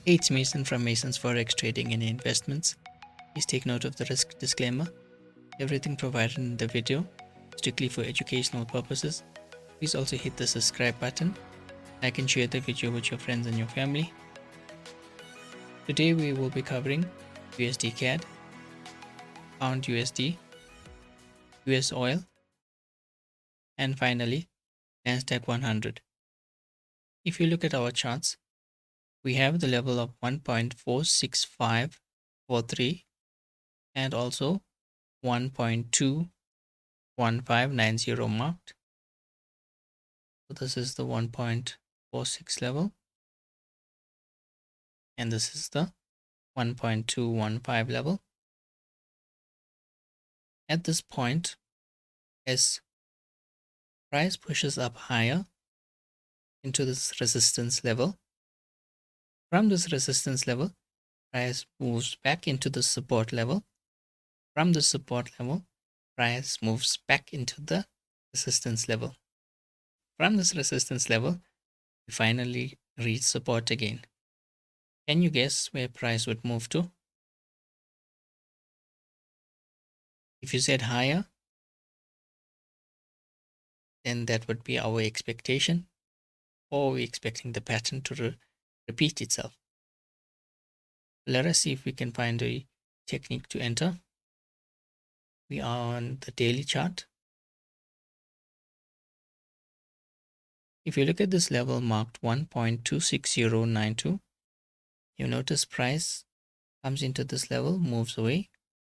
Hey, it's Mason from Mason's Forex Trading and Investments. Please take note of the risk disclaimer. Everything provided in the video strictly for educational purposes. Please also hit the subscribe button. Like and share the video with your friends and your family. Today we will be covering USDCAD, Pound USD, US oil, and finally NASDAQ 100. If you look at our charts, we have the level of 1.46543 and also 1.21590 marked. So this is the 1.46 level and this is the 1.215 level. At this point, as price pushes up higher into this resistance level, from this resistance level, price moves back into the support level. From the support level, price moves back into the resistance level. From this resistance level, we finally reach support again. Can you guess where price would move to? If you said higher, then that would be our expectation, or we're expecting the pattern to repeat itself. Let us see if we can find a technique to enter. We are on the daily chart. If you look at this level marked 1.26092, you notice price comes into this level, moves away,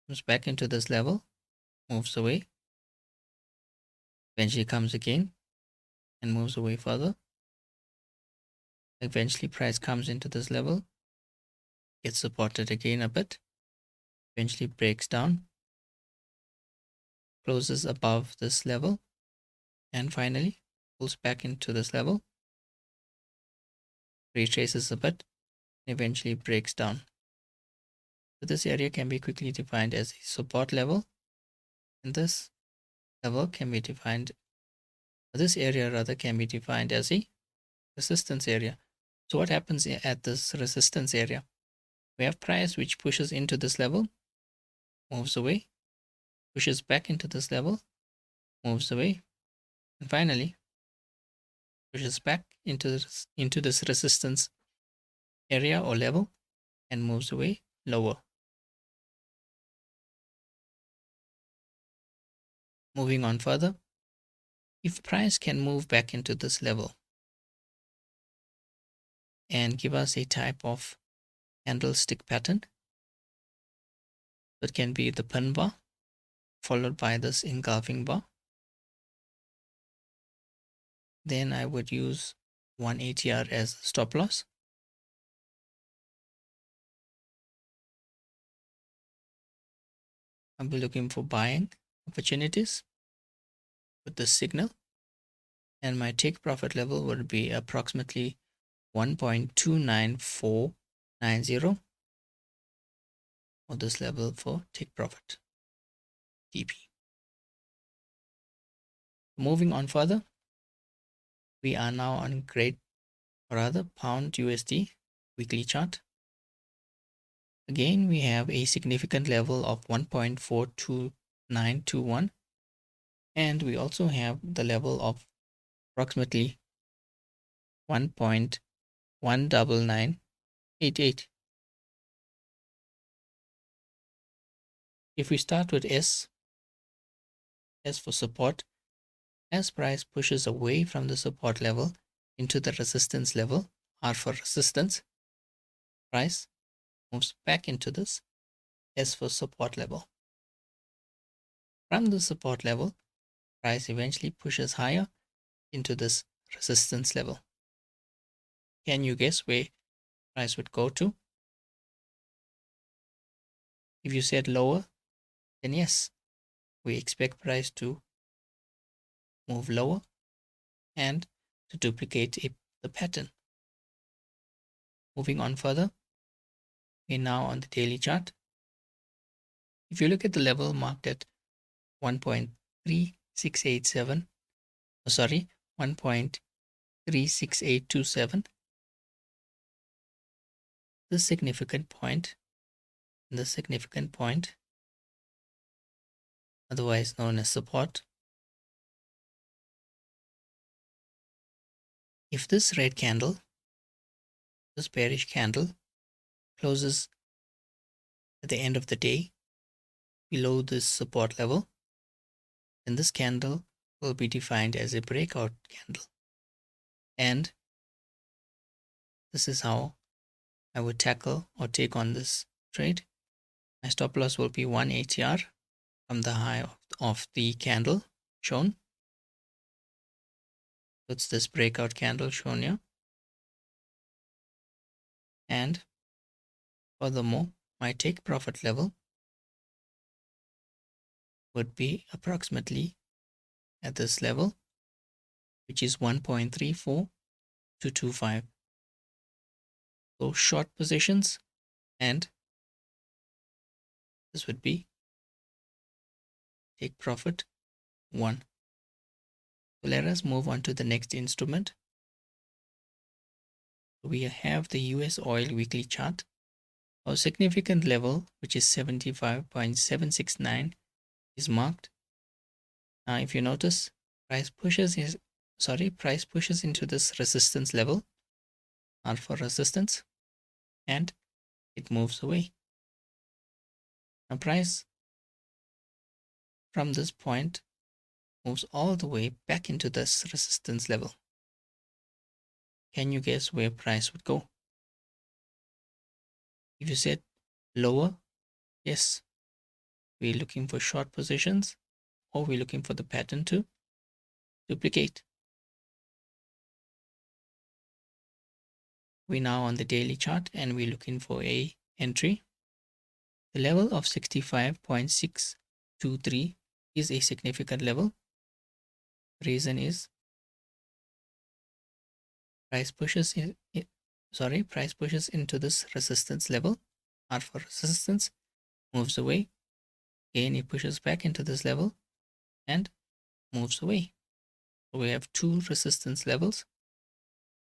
comes back into this level, moves away, eventually comes again and moves away further. Eventually price comes into this level, gets supported again a bit, eventually breaks down, closes above this level, and finally pulls back into this level, retraces a bit, and eventually breaks down. So this area can be quickly defined as a support level, and this level can be defined, or this area rather can be defined as a resistance area. So what happens at this resistance area? We have price which pushes into this level, moves away, pushes back into this level, moves away, and finally pushes back into this resistance area or level and moves away lower. Moving on further, if price can move back into this level and give us a type of candlestick pattern, that can be the pin bar followed by this engulfing bar, then I would use 1 ATR as a stop loss. I'll be looking for buying opportunities with this signal, and my take profit level would be approximately 1.29490 for this level for take profit TP. Moving on further, we are now on Pound USD weekly chart. Again, we have a significant level of 1.42921, and we also have the level of approximately 1.19988. If we start with S for support, as price pushes away from the support level into the resistance level, R for resistance, price moves back into this S for support level. From the support level, price eventually pushes higher into this resistance level. Can you guess where price would go to? If you said lower, then yes, we expect price to move lower and to duplicate the pattern. Moving on further, we're now on the daily chart. If you look at the level marked at 1.36827, 1.36827, this significant point, otherwise known as support, if this red candle, this bearish candle, closes at the end of the day below this support level, then this candle will be defined as a breakout candle. And this is how I would tackle or take on this trade. My stop loss will be 1 ATR from the high of the candle shown. It's this breakout candle shown here. And furthermore, my take profit level would be approximately at this level, which is 1.3425. So short positions, and this would be take profit 1. So let us move on to the next instrument. We have the US oil weekly chart. Our significant level, which is 75.769, is marked. Now if you notice, price pushes into this resistance level, alpha resistance, and it moves away. Now price from this point moves all the way back into this resistance level. Can you guess where price would go? If you said lower, yes, we're looking for short positions, or we're looking for the pattern to duplicate. We're now on the daily chart and we're looking for a entry. The level of 65.623 is a significant level. Reason is price pushes into this resistance level, alpha resistance, moves away. Again, it pushes back into this level and moves away. So we have two resistance levels.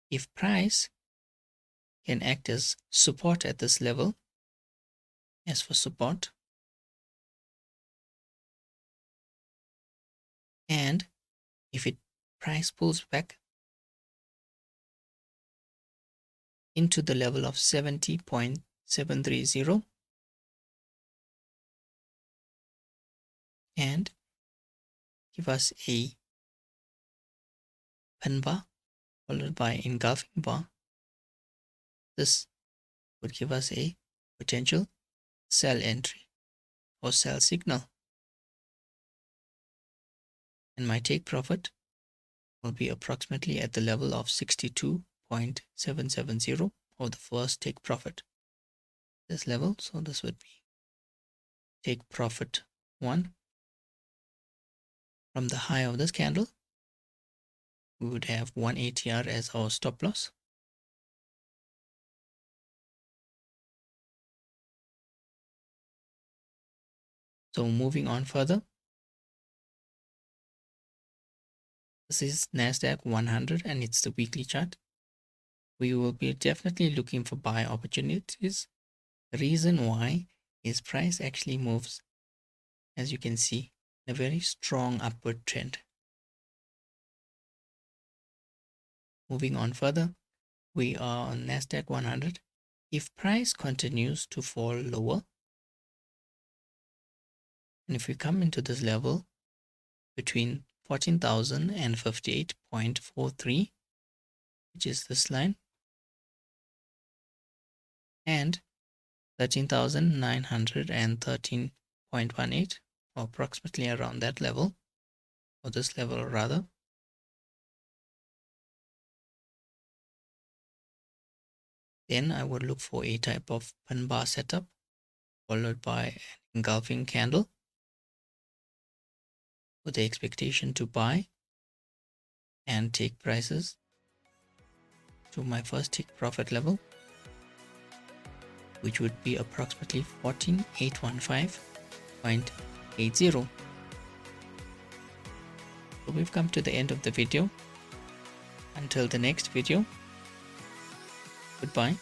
If price can act as support at this level, as for support, and if price pulls back into the level of 70.730 and give us a pin bar followed by engulfing bar, this would give us a potential sell entry or sell signal, and my take profit will be approximately at the level of 62.770 of the first take profit, this level. So this would be take profit 1. From the high of this candle, we would have 1 ATR as our stop loss. So moving on further, this is NASDAQ 100 and it's the weekly chart. We will be definitely looking for buy opportunities. The reason why is price actually moves, as you can see, in a very strong upward trend. Moving on further, we are on NASDAQ 100. If price continues to fall lower, and if we come into this level between 14,000 and 58.43, which is this line, and 13,913.18, or approximately around that level, or this level rather, then I would look for a type of pin bar setup followed by an engulfing candle with the expectation to buy and take prices to my first take profit level, which would be approximately 14,815.80. So we've come to the end of the video. Until the next video, goodbye.